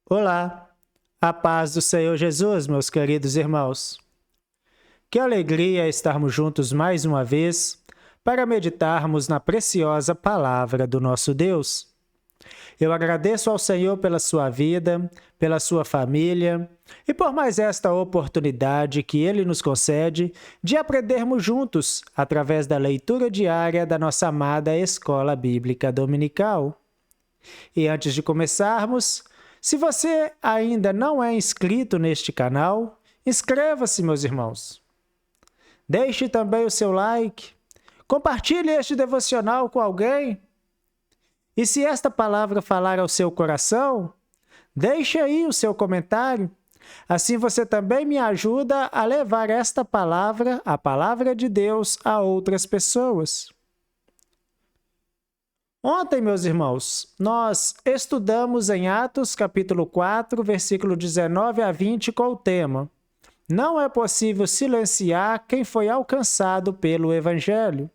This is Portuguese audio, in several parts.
Olá, a paz do Senhor Jesus, meus queridos irmãos. Que alegria estarmos juntos mais uma vez para meditarmos na preciosa palavra do nosso Deus. Eu agradeço ao Senhor pela sua vida, pela sua família e por mais esta oportunidade que Ele nos concede de aprendermos juntos através da leitura diária da nossa amada Escola Bíblica Dominical. E antes de começarmos, se você ainda não é inscrito neste canal, inscreva-se, meus irmãos. Deixe também o seu like, compartilhe este devocional com alguém. E se esta palavra falar ao seu coração, deixe aí o seu comentário. Assim você também me ajuda a levar esta palavra, a palavra de Deus, a outras pessoas. Ontem, meus irmãos, nós estudamos em Atos capítulo 4, versículo 19 a 20 com o tema: Não é possível silenciar quem foi alcançado pelo Evangelho.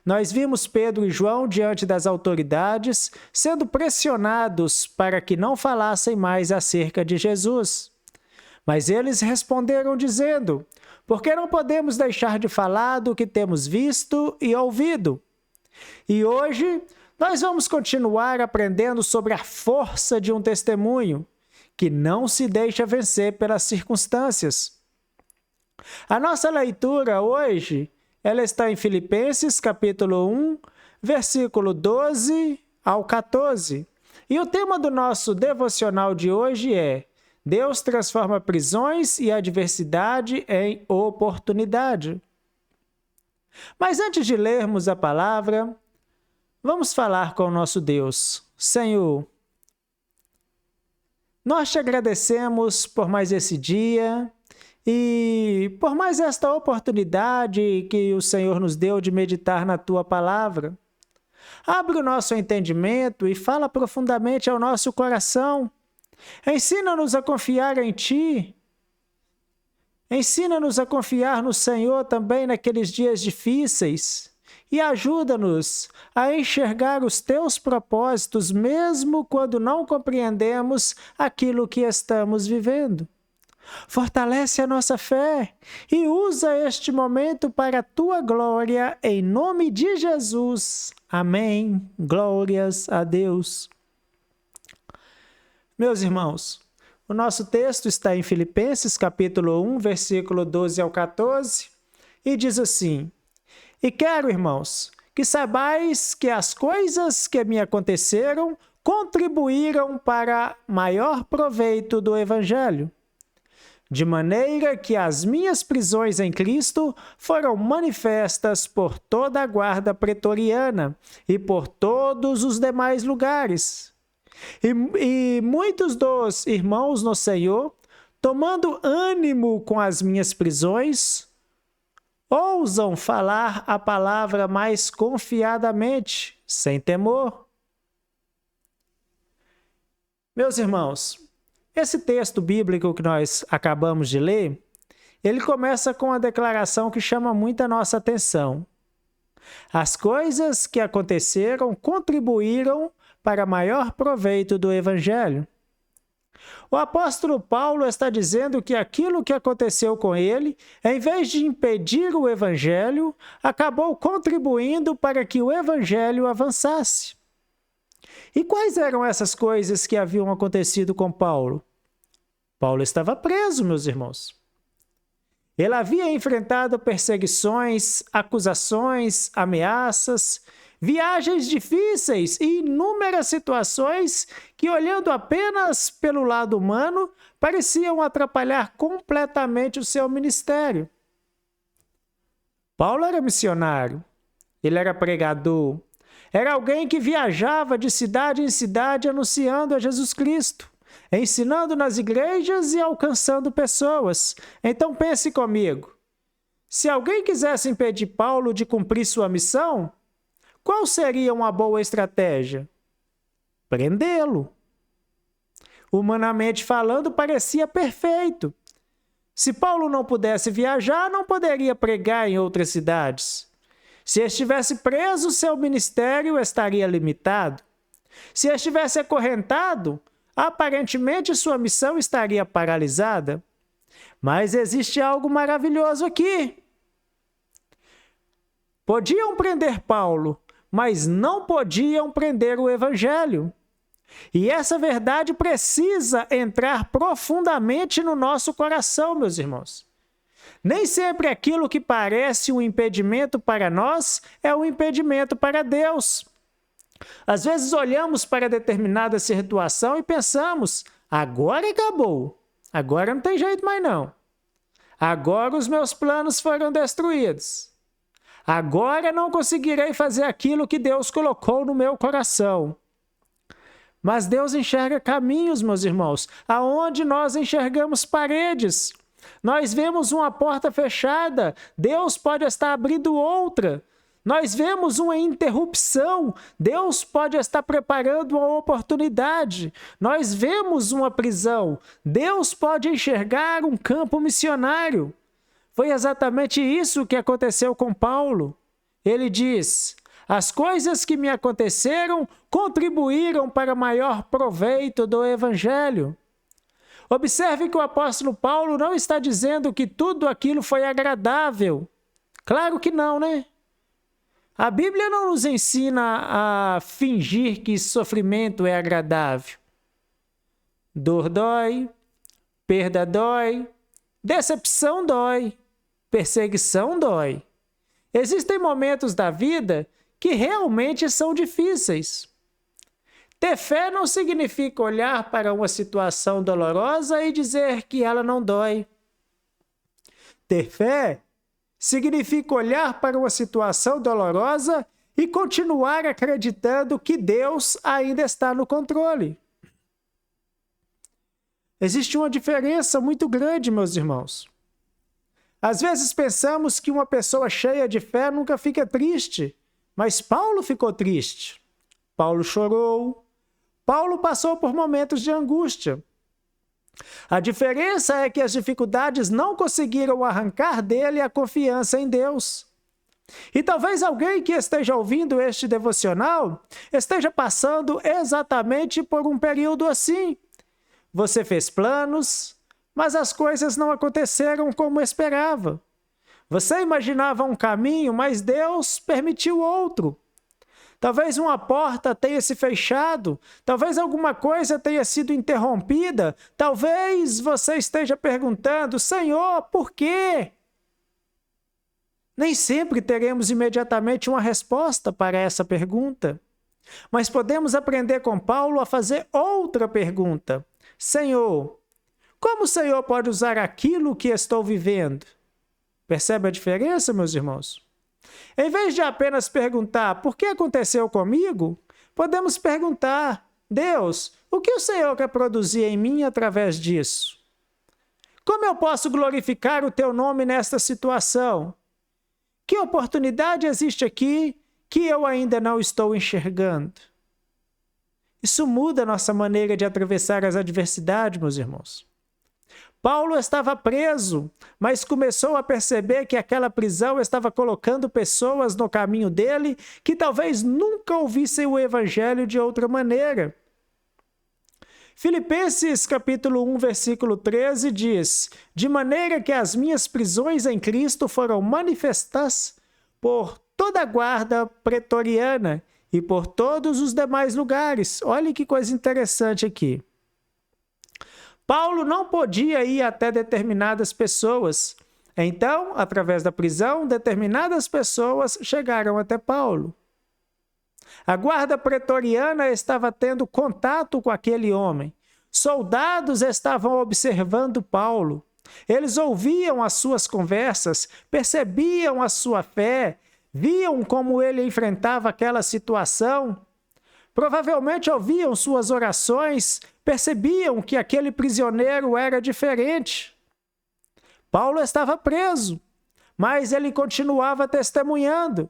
Nós vimos Pedro e João diante das autoridades sendo pressionados para que não falassem mais acerca de Jesus. Mas eles responderam dizendo: Por que não podemos deixar de falar do que temos visto e ouvido? E hoje nós vamos continuar aprendendo sobre a força de um testemunho que não se deixa vencer pelas circunstâncias. A nossa leitura hoje, ela está em Filipenses, capítulo 1, versículo 12 ao 14. E o tema do nosso devocional de hoje é: Deus transforma prisões e adversidade em oportunidade. Mas antes de lermos a palavra, vamos falar com o nosso Deus. Senhor, nós te agradecemos por mais esse dia e por mais esta oportunidade que o Senhor nos deu de meditar na tua palavra. Abre o nosso entendimento e fala profundamente ao nosso coração. Ensina-nos a confiar em ti. Ensina-nos a confiar no Senhor também naqueles dias difíceis. E ajuda-nos a enxergar os teus propósitos, mesmo quando não compreendemos aquilo que estamos vivendo. Fortalece a nossa fé e usa este momento para a tua glória, em nome de Jesus. Amém. Glórias a Deus. Meus irmãos, o nosso texto está em Filipenses, capítulo 1, versículo 12 ao 14, e diz assim: E quero, irmãos, que saibais que as coisas que me aconteceram contribuíram para maior proveito do Evangelho, de maneira que as minhas prisões em Cristo foram manifestas por toda a guarda pretoriana e por todos os demais lugares. E muitos dos irmãos no Senhor, tomando ânimo com as minhas prisões, ousam falar a palavra mais confiadamente, sem temor. Meus irmãos, esse texto bíblico que nós acabamos de ler, ele começa com uma declaração que chama muito a nossa atenção. As coisas que aconteceram contribuíram para maior proveito do Evangelho. O apóstolo Paulo está dizendo que aquilo que aconteceu com ele, em vez de impedir o Evangelho, acabou contribuindo para que o Evangelho avançasse. E quais eram essas coisas que haviam acontecido com Paulo? Paulo estava preso, meus irmãos. Ele havia enfrentado perseguições, acusações, ameaças, viagens difíceis e inúmeras situações que, olhando apenas pelo lado humano, pareciam atrapalhar completamente o seu ministério. Paulo era missionário, ele era pregador, era alguém que viajava de cidade em cidade anunciando a Jesus Cristo, ensinando nas igrejas e alcançando pessoas. Então pense comigo, se alguém quisesse impedir Paulo de cumprir sua missão, qual seria uma boa estratégia? Prendê-lo. Humanamente falando, parecia perfeito. Se Paulo não pudesse viajar, não poderia pregar em outras cidades. Se estivesse preso, seu ministério estaria limitado. Se estivesse acorrentado, aparentemente sua missão estaria paralisada. Mas existe algo maravilhoso aqui. Podiam prender Paulo, mas não podiam prender o Evangelho. E essa verdade precisa entrar profundamente no nosso coração, meus irmãos. Nem sempre aquilo que parece um impedimento para nós é um impedimento para Deus. Às vezes olhamos para determinada situação e pensamos, agora acabou, agora não tem jeito mais não. Agora os meus planos foram destruídos. Agora não conseguirei fazer aquilo que Deus colocou no meu coração. Mas Deus enxerga caminhos, meus irmãos, aonde nós enxergamos paredes. Nós vemos uma porta fechada, Deus pode estar abrindo outra. Nós vemos uma interrupção, Deus pode estar preparando uma oportunidade. Nós vemos uma prisão, Deus pode enxergar um campo missionário. Foi exatamente isso que aconteceu com Paulo. Ele diz: as coisas que me aconteceram contribuíram para maior proveito do Evangelho. Observe que o apóstolo Paulo não está dizendo que tudo aquilo foi agradável. Claro que não, né? A Bíblia não nos ensina a fingir que sofrimento é agradável. Dor dói, perda dói, decepção dói, perseguição dói. Existem momentos da vida que realmente são difíceis. Ter fé não significa olhar para uma situação dolorosa e dizer que ela não dói. Ter fé significa olhar para uma situação dolorosa e continuar acreditando que Deus ainda está no controle. Existe uma diferença muito grande, meus irmãos. Às vezes pensamos que uma pessoa cheia de fé nunca fica triste, mas Paulo ficou triste. Paulo chorou. Paulo passou por momentos de angústia. A diferença é que as dificuldades não conseguiram arrancar dele a confiança em Deus. E talvez alguém que esteja ouvindo este devocional esteja passando exatamente por um período assim. Você fez planos, mas as coisas não aconteceram como esperava. Você imaginava um caminho, mas Deus permitiu outro. Talvez uma porta tenha se fechado, talvez alguma coisa tenha sido interrompida, talvez você esteja perguntando, Senhor, por quê? Nem sempre teremos imediatamente uma resposta para essa pergunta, mas podemos aprender com Paulo a fazer outra pergunta. Senhor, como o Senhor pode usar aquilo que estou vivendo? Percebe a diferença, meus irmãos? Em vez de apenas perguntar por que aconteceu comigo, podemos perguntar, Deus, o que o Senhor quer produzir em mim através disso? Como eu posso glorificar o teu nome nesta situação? Que oportunidade existe aqui que eu ainda não estou enxergando? Isso muda a nossa maneira de atravessar as adversidades, meus irmãos. Paulo estava preso, mas começou a perceber que aquela prisão estava colocando pessoas no caminho dele que talvez nunca ouvissem o evangelho de outra maneira. Filipenses capítulo 1, versículo 13 diz: de maneira que as minhas prisões em Cristo foram manifestas por toda a guarda pretoriana e por todos os demais lugares. Olha que coisa interessante aqui. Paulo não podia ir até determinadas pessoas. Então, através da prisão, determinadas pessoas chegaram até Paulo. A guarda pretoriana estava tendo contato com aquele homem. Soldados estavam observando Paulo. Eles ouviam as suas conversas, percebiam a sua fé, viam como ele enfrentava aquela situação. Provavelmente ouviam suas orações, percebiam que aquele prisioneiro era diferente. Paulo estava preso, mas ele continuava testemunhando.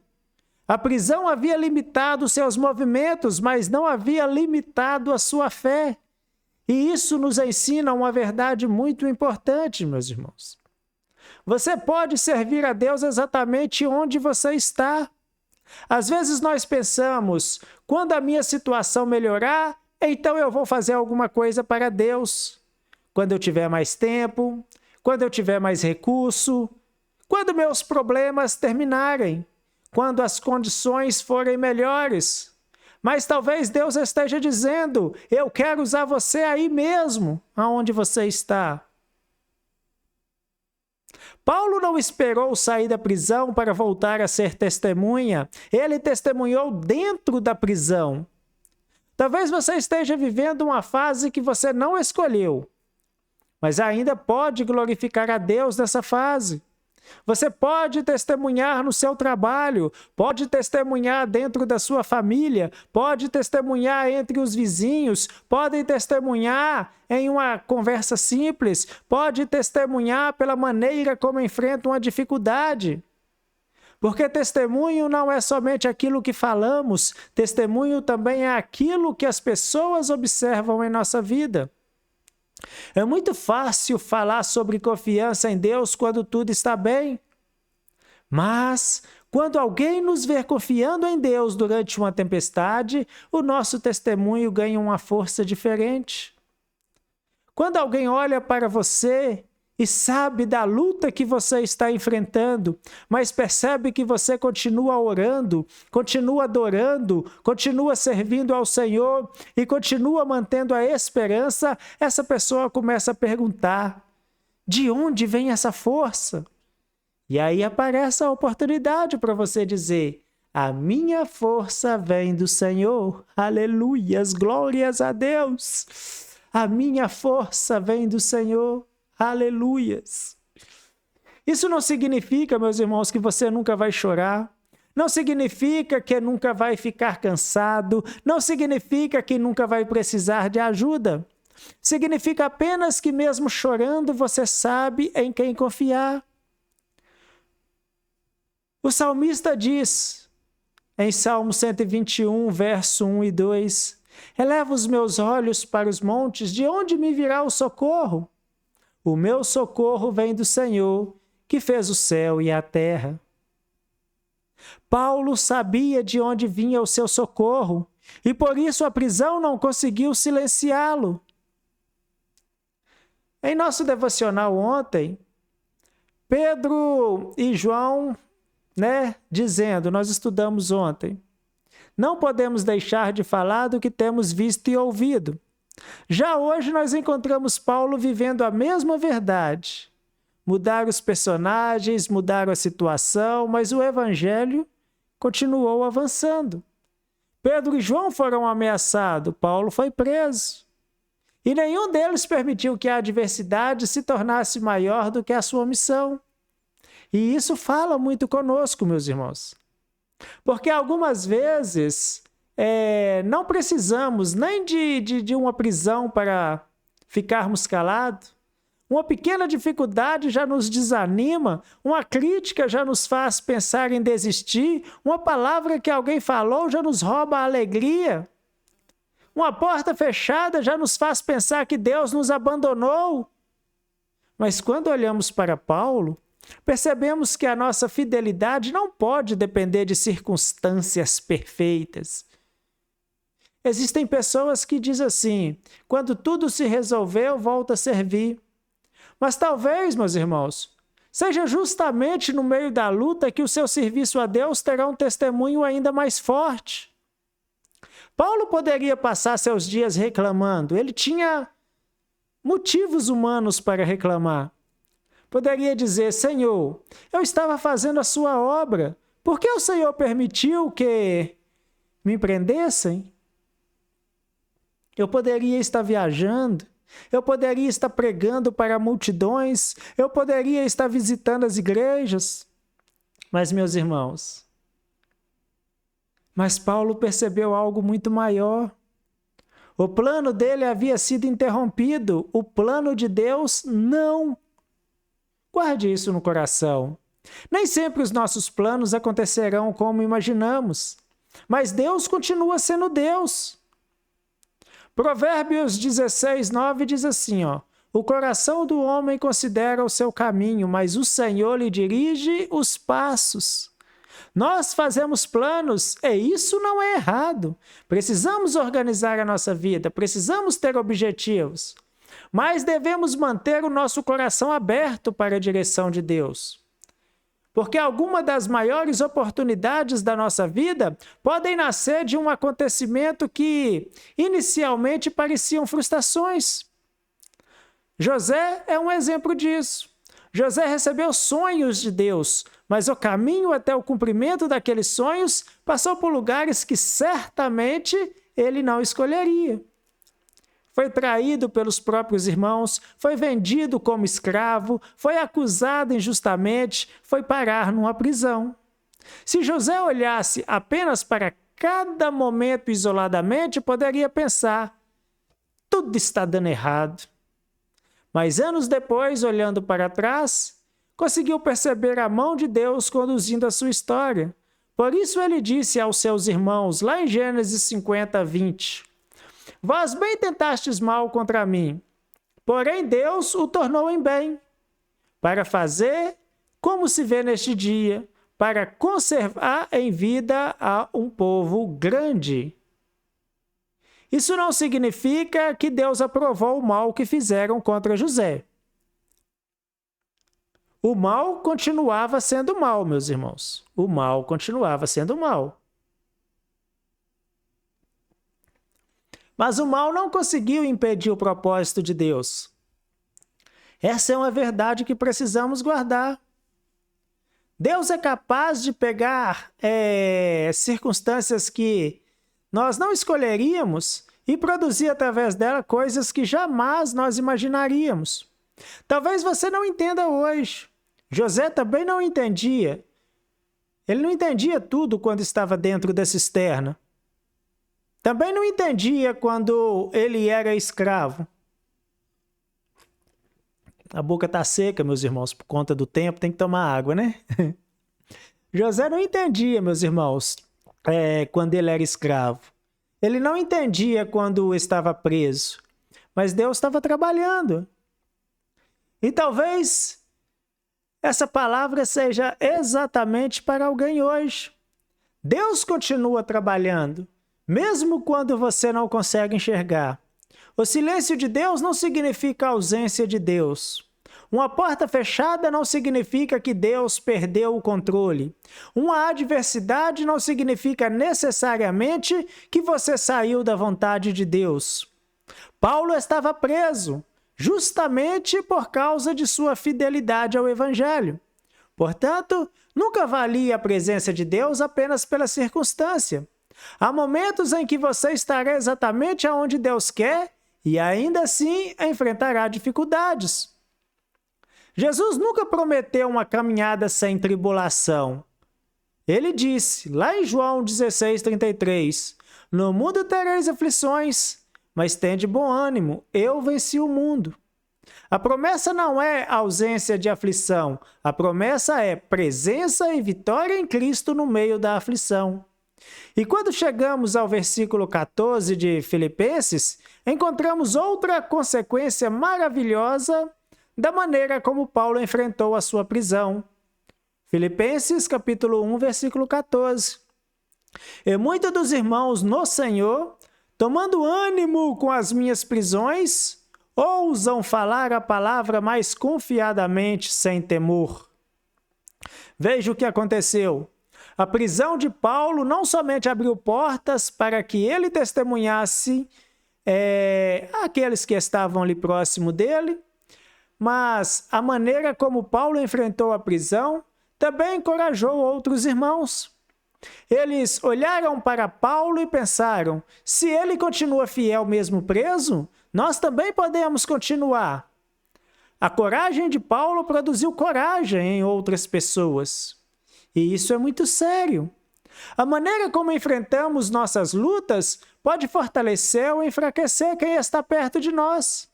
A prisão havia limitado seus movimentos, mas não havia limitado a sua fé. E isso nos ensina uma verdade muito importante, meus irmãos. Você pode servir a Deus exatamente onde você está. Às vezes nós pensamos, quando a minha situação melhorar, então eu vou fazer alguma coisa para Deus. Quando eu tiver mais tempo, quando eu tiver mais recurso, quando meus problemas terminarem, quando as condições forem melhores. Mas talvez Deus esteja dizendo, eu quero usar você aí mesmo, aonde você está. Paulo não esperou sair da prisão para voltar a ser testemunha. Ele testemunhou dentro da prisão. Talvez você esteja vivendo uma fase que você não escolheu, mas ainda pode glorificar a Deus nessa fase. Você pode testemunhar no seu trabalho, pode testemunhar dentro da sua família, pode testemunhar entre os vizinhos, pode testemunhar em uma conversa simples, pode testemunhar pela maneira como enfrenta uma dificuldade. Porque testemunho não é somente aquilo que falamos, testemunho também é aquilo que as pessoas observam em nossa vida. É muito fácil falar sobre confiança em Deus quando tudo está bem. Mas, quando alguém nos vê confiando em Deus durante uma tempestade, o nosso testemunho ganha uma força diferente. Quando alguém olha para você e sabe da luta que você está enfrentando, mas percebe que você continua orando, continua adorando, continua servindo ao Senhor e continua mantendo a esperança, essa pessoa começa a perguntar, de onde vem essa força? E aí aparece a oportunidade para você dizer, a minha força vem do Senhor, aleluias, glórias a Deus, a minha força vem do Senhor. Aleluias! Isso não significa, meus irmãos, que você nunca vai chorar. Não significa que nunca vai ficar cansado. Não significa que nunca vai precisar de ajuda. Significa apenas que mesmo chorando, você sabe em quem confiar. O salmista diz, em Salmo 121, verso 1 e 2, eleva os meus olhos para os montes, de onde me virá o socorro? O meu socorro vem do Senhor, que fez o céu e a terra. Paulo sabia de onde vinha o seu socorro, e por isso a prisão não conseguiu silenciá-lo. Em nosso devocional ontem, Pedro e João, dizendo, nós estudamos ontem, não podemos deixar de falar do que temos visto e ouvido. Já hoje nós encontramos Paulo vivendo a mesma verdade. Mudaram os personagens, mudaram a situação, mas o evangelho continuou avançando. Pedro e João foram ameaçados, Paulo foi preso. E nenhum deles permitiu que a adversidade se tornasse maior do que a sua missão. E isso fala muito conosco, meus irmãos. Porque algumas vezes não precisamos nem de uma prisão para ficarmos calados. Uma pequena dificuldade já nos desanima, uma crítica já nos faz pensar em desistir, uma palavra que alguém falou já nos rouba a alegria. Uma porta fechada já nos faz pensar que Deus nos abandonou. Mas quando olhamos para Paulo, percebemos que a nossa fidelidade não pode depender de circunstâncias perfeitas. Existem pessoas que dizem assim, quando tudo se resolveu, volta a servir. Mas talvez, meus irmãos, seja justamente no meio da luta que o seu serviço a Deus terá um testemunho ainda mais forte. Paulo poderia passar seus dias reclamando, ele tinha motivos humanos para reclamar. Poderia dizer, Senhor, eu estava fazendo a sua obra, por que o Senhor permitiu que me prendessem? Eu poderia estar viajando, eu poderia estar pregando para multidões, eu poderia estar visitando as igrejas. Mas, meus irmãos, Paulo percebeu algo muito maior. O plano dele havia sido interrompido, o plano de Deus não. Guarde isso no coração. Nem sempre os nossos planos acontecerão como imaginamos, mas Deus continua sendo Deus. Provérbios 16, 9 diz assim, o coração do homem considera o seu caminho, mas o Senhor lhe dirige os passos. Nós fazemos planos, e isso não é errado. Precisamos organizar a nossa vida, precisamos ter objetivos, mas devemos manter o nosso coração aberto para a direção de Deus. Porque alguma das maiores oportunidades da nossa vida podem nascer de um acontecimento que inicialmente pareciam frustrações. José é um exemplo disso. José recebeu sonhos de Deus, mas o caminho até o cumprimento daqueles sonhos passou por lugares que certamente ele não escolheria. Foi traído pelos próprios irmãos, foi vendido como escravo, foi acusado injustamente, foi parar numa prisão. Se José olhasse apenas para cada momento isoladamente, poderia pensar: tudo está dando errado. Mas anos depois, olhando para trás, conseguiu perceber a mão de Deus conduzindo a sua história. Por isso ele disse aos seus irmãos, lá em Gênesis 50, 20, vós bem tentastes mal contra mim, porém Deus o tornou em bem, para fazer como se vê neste dia, para conservar em vida a um povo grande. Isso não significa que Deus aprovou o mal que fizeram contra José. O mal continuava sendo mal, meus irmãos. O mal continuava sendo mal. Mas o mal não conseguiu impedir o propósito de Deus. Essa é uma verdade que precisamos guardar. Deus é capaz de pegar circunstâncias que nós não escolheríamos e produzir através dela coisas que jamais nós imaginaríamos. Talvez você não entenda hoje. José também não entendia. Ele não entendia tudo quando estava dentro da cisterna. Também não entendia quando ele era escravo. A boca está seca, meus irmãos, por conta do tempo, tem que tomar água, né? José não entendia, meus irmãos, quando ele era escravo. Ele não entendia quando estava preso, mas Deus estava trabalhando. E talvez essa palavra seja exatamente para alguém hoje. Deus continua trabalhando, mesmo quando você não consegue enxergar. O silêncio de Deus não significa a ausência de Deus. Uma porta fechada não significa que Deus perdeu o controle. Uma adversidade não significa necessariamente que você saiu da vontade de Deus. Paulo estava preso, justamente por causa de sua fidelidade ao Evangelho. Portanto, nunca avalie a presença de Deus apenas pela circunstância. Há momentos em que você estará exatamente aonde Deus quer e ainda assim enfrentará dificuldades. Jesus nunca prometeu uma caminhada sem tribulação. Ele disse, lá em João 16:33, no mundo tereis aflições, mas tende bom ânimo, eu venci o mundo. A promessa não é ausência de aflição, a promessa é presença e vitória em Cristo no meio da aflição. E quando chegamos ao versículo 14 de Filipenses, encontramos outra consequência maravilhosa da maneira como Paulo enfrentou a sua prisão. Filipenses capítulo 1, versículo 14. E muitos dos irmãos no Senhor, tomando ânimo com as minhas prisões, ousam falar a palavra mais confiadamente, sem temor. Veja o que aconteceu. A prisão de Paulo não somente abriu portas para que ele testemunhasse àqueles que estavam ali próximo dele, mas a maneira como Paulo enfrentou a prisão também encorajou outros irmãos. Eles olharam para Paulo e pensaram, se ele continua fiel mesmo preso, nós também podemos continuar. A coragem de Paulo produziu coragem em outras pessoas. E isso é muito sério. A maneira como enfrentamos nossas lutas pode fortalecer ou enfraquecer quem está perto de nós.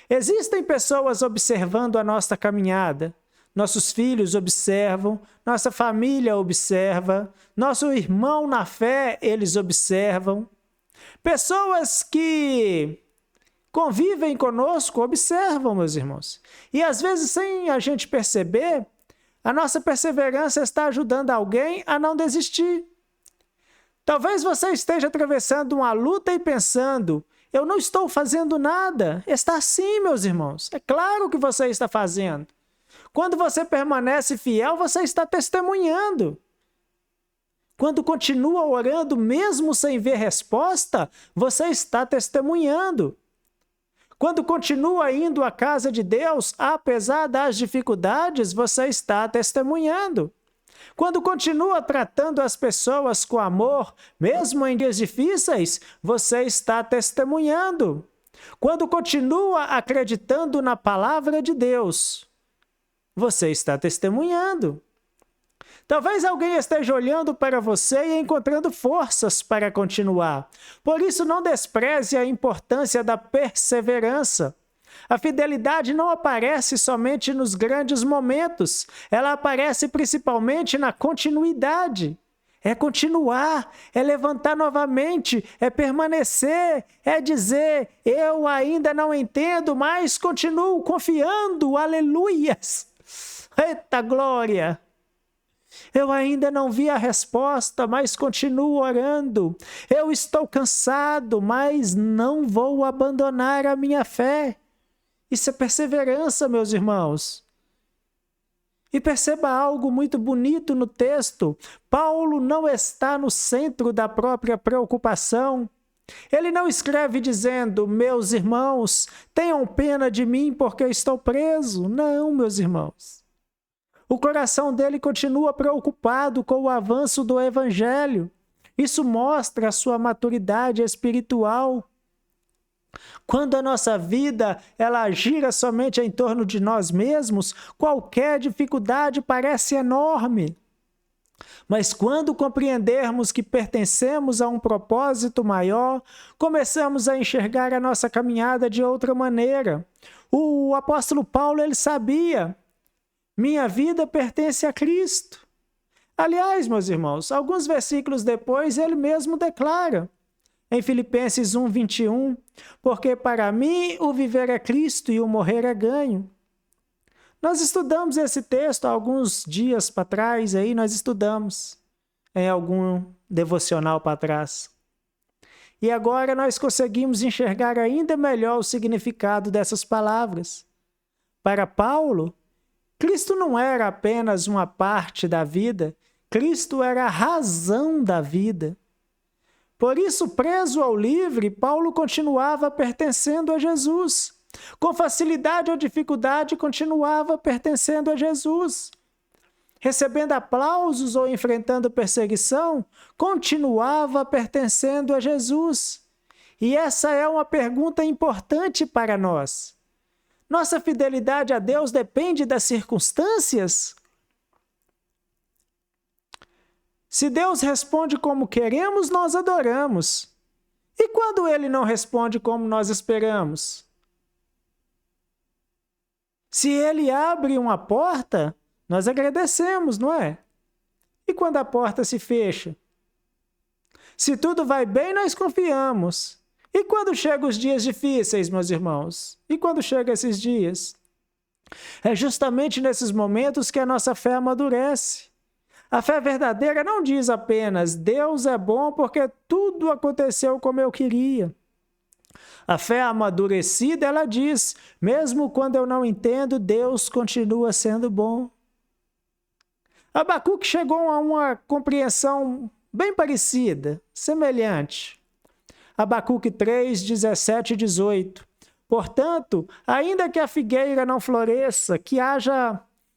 Existem pessoas observando a nossa caminhada. Nossos filhos observam, nossa família observa, nosso irmão na fé, eles observam. Pessoas que convivem conosco observam, meus irmãos. E às vezes, sem a gente perceber, A nossa perseverança está ajudando alguém a não desistir. Talvez você esteja atravessando uma luta e pensando, eu não estou fazendo nada. Está sim, meus irmãos. É claro que você está fazendo. Quando você permanece fiel, você está testemunhando. Quando continua orando, mesmo sem ver resposta, você está testemunhando. Quando continua indo à casa de Deus, apesar das dificuldades, você está testemunhando. Quando continua tratando as pessoas com amor, mesmo em dias difíceis, você está testemunhando. Quando continua acreditando na palavra de Deus, você está testemunhando. Talvez alguém esteja olhando para você e encontrando forças para continuar. Por isso, não despreze a importância da perseverança. A fidelidade não aparece somente nos grandes momentos, ela aparece principalmente na continuidade. É continuar, é levantar novamente, é permanecer, é dizer, eu ainda não entendo, mas continuo confiando, aleluias. Eita glória! Eu ainda não vi a resposta, mas continuo orando. Eu estou cansado, mas não vou abandonar a minha fé. Isso é perseverança, meus irmãos. E perceba algo muito bonito no texto. Paulo não está no centro da própria preocupação. Ele não escreve dizendo, meus irmãos, tenham pena de mim porque estou preso. Não, meus irmãos. O coração dele continua preocupado com o avanço do evangelho. Isso mostra a sua maturidade espiritual. Quando a nossa vida ela gira somente em torno de nós mesmos, qualquer dificuldade parece enorme. Mas quando compreendermos que pertencemos a um propósito maior, começamos a enxergar a nossa caminhada de outra maneira. O apóstolo Paulo, ele sabia, minha vida pertence a Cristo. Aliás, meus irmãos, alguns versículos depois ele mesmo declara, em Filipenses 1:21, porque para mim o viver é Cristo e o morrer é ganho. Nós estudamos esse texto há alguns dias para trás, aí nós estudamos em algum devocional para trás. E agora nós conseguimos enxergar ainda melhor o significado dessas palavras. Para Paulo, Cristo não era apenas uma parte da vida, Cristo era a razão da vida. Por isso, preso ao livre, Paulo continuava pertencendo a Jesus. Com facilidade ou dificuldade, continuava pertencendo a Jesus. Recebendo aplausos ou enfrentando perseguição, continuava pertencendo a Jesus. E essa é uma pergunta importante para nós. Nossa fidelidade a Deus depende das circunstâncias? Se Deus responde como queremos, nós adoramos. E quando Ele não responde como nós esperamos? Se Ele abre uma porta, nós agradecemos, não é? E quando a porta se fecha? Se tudo vai bem, nós confiamos. E quando chegam os dias difíceis, meus irmãos? E quando chegam esses dias? É justamente nesses momentos que a nossa fé amadurece. A fé verdadeira não diz apenas, Deus é bom porque tudo aconteceu como eu queria. A fé amadurecida, ela diz, mesmo quando eu não entendo, Deus continua sendo bom. Abacuque chegou a uma compreensão bem parecida, semelhante. Abacuque 3, 17 e 18. Portanto, ainda que a figueira não floresça,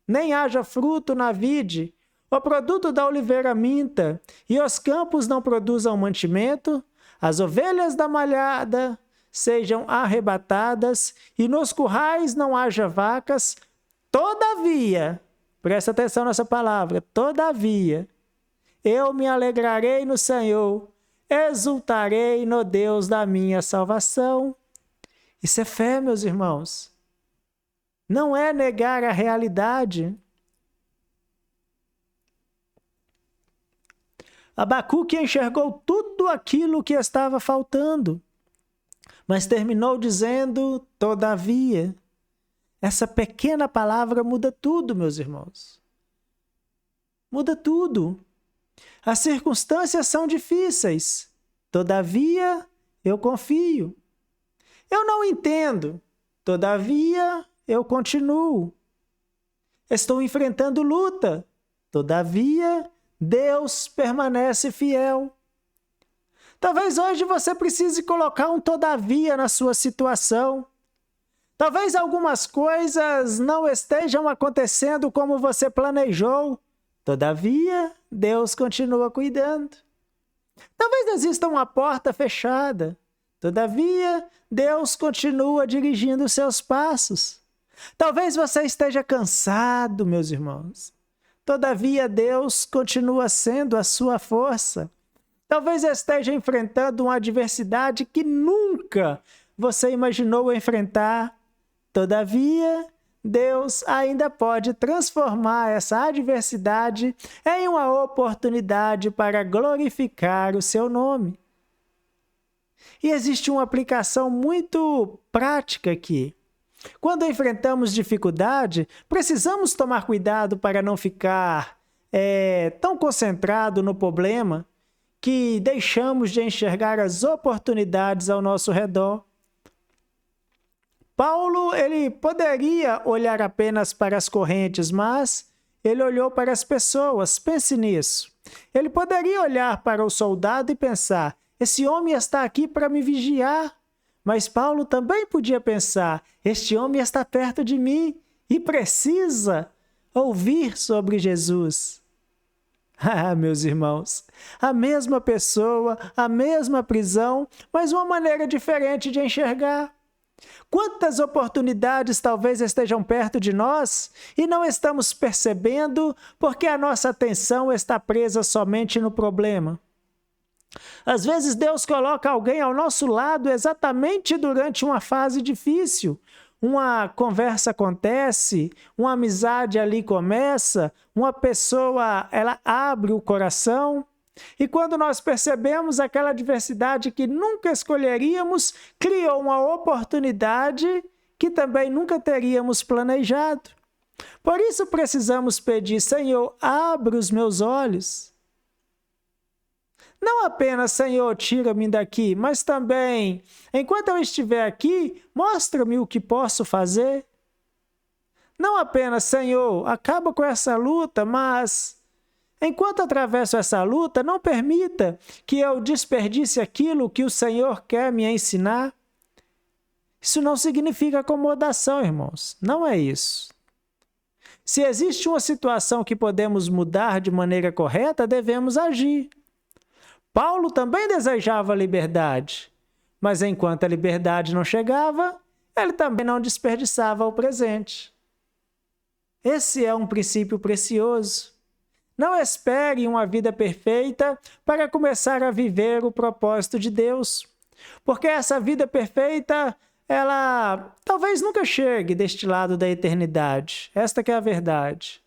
nem haja fruto na vide, o produto da oliveira minta, e os campos não produzam mantimento, as ovelhas da malhada sejam arrebatadas, e nos currais não haja vacas, todavia, presta atenção nessa palavra, todavia, eu me alegrarei no Senhor, exultarei no Deus da minha salvação. Isso é fé, meus irmãos. Não é negar a realidade. Abacuque enxergou tudo aquilo que estava faltando, mas terminou dizendo, todavia. Essa pequena palavra muda tudo, meus irmãos. muda tudo. As circunstâncias são difíceis, todavia eu confio. Eu não entendo, todavia eu continuo. Estou enfrentando luta, todavia Deus permanece fiel. Talvez hoje você precise colocar um todavia na sua situação. Talvez algumas coisas não estejam acontecendo como você planejou. Todavia, Deus continua cuidando. Talvez exista uma porta fechada. Todavia, Deus continua dirigindo os seus passos. Talvez você esteja cansado, meus irmãos. Todavia, Deus continua sendo a sua força. Talvez esteja enfrentando uma adversidade que nunca você imaginou enfrentar. Todavia, Deus ainda pode transformar essa adversidade em uma oportunidade para glorificar o seu nome. E existe uma aplicação muito prática aqui. Quando enfrentamos dificuldade, precisamos tomar cuidado para não ficar tão concentrado no problema que deixamos de enxergar as oportunidades ao nosso redor. Paulo, ele poderia olhar apenas para as correntes, mas ele olhou para as pessoas. Pense nisso. Ele poderia olhar para o soldado e pensar, esse homem está aqui para me vigiar. Mas Paulo também podia pensar, este homem está perto de mim e precisa ouvir sobre Jesus. Ah, meus irmãos, a mesma pessoa, a mesma prisão, mas uma maneira diferente de enxergar. Quantas oportunidades talvez estejam perto de nós e não estamos percebendo porque a nossa atenção está presa somente no problema. Às vezes Deus coloca alguém ao nosso lado exatamente durante uma fase difícil. Uma conversa acontece, uma amizade ali começa, uma pessoa ela abre o coração. E quando nós percebemos aquela adversidade que nunca escolheríamos, criou uma oportunidade que também nunca teríamos planejado. Por isso precisamos pedir, Senhor, abre os meus olhos. Não apenas, Senhor, tira-me daqui, mas também, enquanto eu estiver aqui, mostra-me o que posso fazer. Não apenas, Senhor, acaba com essa luta, mas enquanto atravesso essa luta, não permita que eu desperdice aquilo que o Senhor quer me ensinar. Isso não significa acomodação, irmãos. Não é isso. Se existe uma situação que podemos mudar de maneira correta, devemos agir. Paulo também desejava liberdade, mas enquanto a liberdade não chegava, ele também não desperdiçava o presente. Esse é um princípio precioso. Não espere uma vida perfeita para começar a viver o propósito de Deus, porque essa vida perfeita, ela talvez nunca chegue deste lado da eternidade. Esta que é a verdade.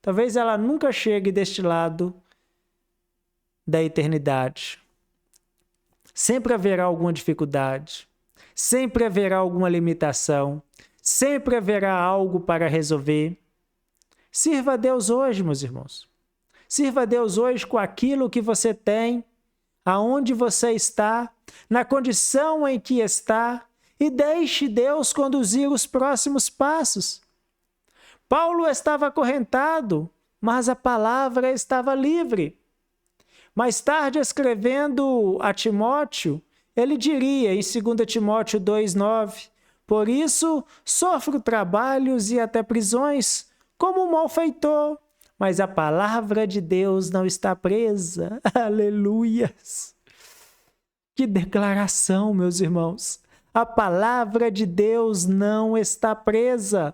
Talvez ela nunca chegue deste lado da eternidade. Sempre haverá alguma dificuldade, sempre haverá alguma limitação, sempre haverá algo para resolver. Sirva a Deus hoje, meus irmãos. Sirva a Deus hoje com aquilo que você tem, aonde você está, na condição em que está, e deixe Deus conduzir os próximos passos. Paulo estava acorrentado, mas a palavra estava livre. Mais tarde, escrevendo a Timóteo, ele diria em 2 Timóteo 2,9, por isso sofro trabalhos e até prisões, como um malfeitor, mas a palavra de Deus não está presa. Aleluias! Que declaração, meus irmãos! A palavra de Deus não está presa.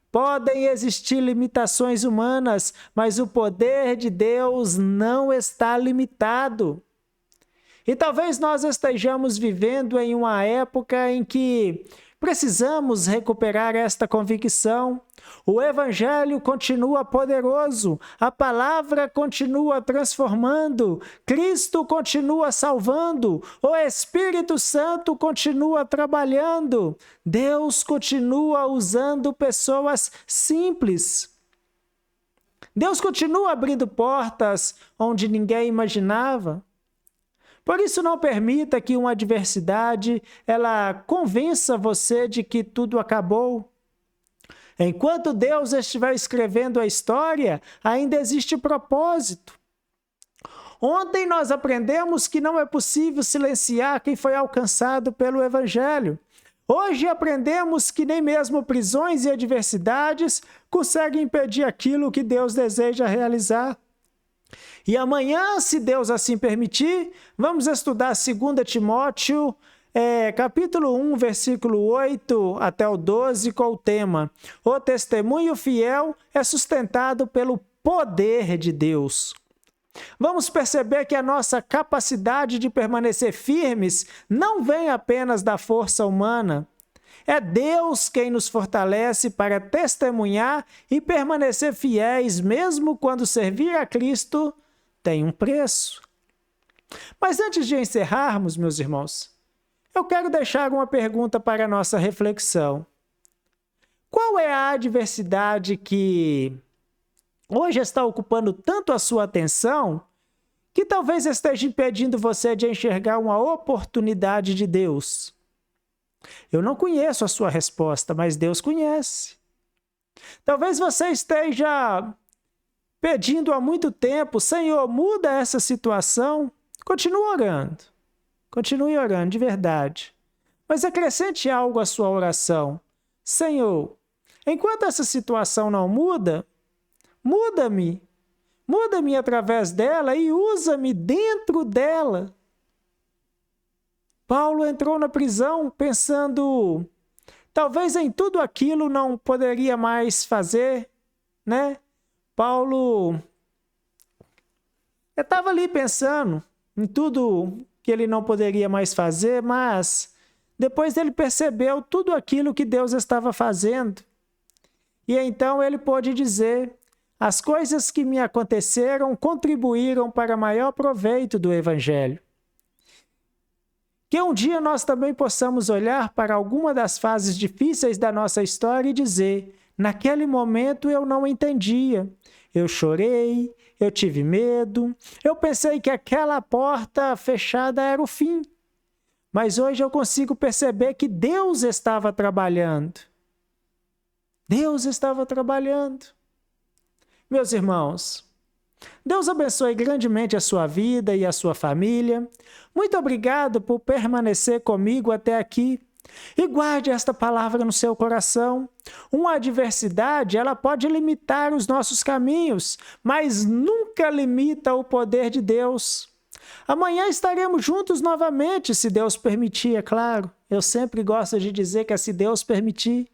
Podem existir limitações humanas, mas o poder de Deus não está limitado. E talvez nós estejamos vivendo em uma época em que precisamos recuperar esta convicção. O Evangelho continua poderoso, a palavra continua transformando, Cristo continua salvando, o Espírito Santo continua trabalhando, Deus continua usando pessoas simples. Deus continua abrindo portas onde ninguém imaginava. Por isso, não permita que uma adversidade ela convença você de que tudo acabou. Enquanto Deus estiver escrevendo a história, ainda existe propósito. Ontem nós aprendemos que não é possível silenciar quem foi alcançado pelo Evangelho. Hoje aprendemos que nem mesmo prisões e adversidades conseguem impedir aquilo que Deus deseja realizar. E amanhã, se Deus assim permitir, vamos estudar 2 Timóteo, capítulo 1, versículo 8 até o 12, com o tema: o testemunho fiel é sustentado pelo poder de Deus. Vamos perceber que a nossa capacidade de permanecer firmes não vem apenas da força humana. É Deus quem nos fortalece para testemunhar e permanecer fiéis, mesmo quando servir a Cristo tem um preço. Mas antes de encerrarmos, meus irmãos, eu quero deixar uma pergunta para a nossa reflexão. Qual é a adversidade que hoje está ocupando tanto a sua atenção que talvez esteja impedindo você de enxergar uma oportunidade de Deus? Eu não conheço a sua resposta, mas Deus conhece. Talvez você esteja pedindo há muito tempo: Senhor, muda essa situação. Continue orando de verdade. Mas acrescente algo à sua oração. Senhor, enquanto essa situação não muda, muda-me através dela e usa-me dentro dela. Paulo entrou na prisão pensando, talvez em tudo aquilo não poderia mais fazer, né? Paulo estava ali pensando em tudo que ele não poderia mais fazer, mas depois ele percebeu tudo aquilo que Deus estava fazendo. E então ele pôde dizer: as coisas que me aconteceram contribuíram para maior proveito do Evangelho. Que um dia nós também possamos olhar para alguma das fases difíceis da nossa história e dizer: naquele momento eu não entendia, eu chorei, eu tive medo, eu pensei que aquela porta fechada era o fim. Mas hoje eu consigo perceber que Deus estava trabalhando. Deus estava trabalhando. Meus irmãos, Deus abençoe grandemente a sua vida e a sua família. Muito obrigado por permanecer comigo até aqui. E guarde esta palavra no seu coração. Uma adversidade, ela pode limitar os nossos caminhos, mas nunca limita o poder de Deus. Amanhã estaremos juntos novamente, se Deus permitir, é claro. Eu sempre gosto de dizer que é se Deus permitir.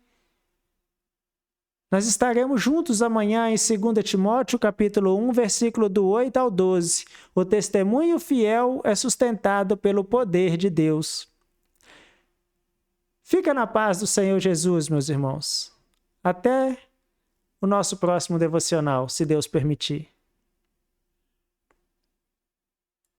Nós estaremos juntos amanhã em 2 Timóteo, capítulo 1, versículo do 8 ao 12. O testemunho fiel é sustentado pelo poder de Deus. Fica na paz do Senhor Jesus, meus irmãos. Até o nosso próximo devocional, se Deus permitir.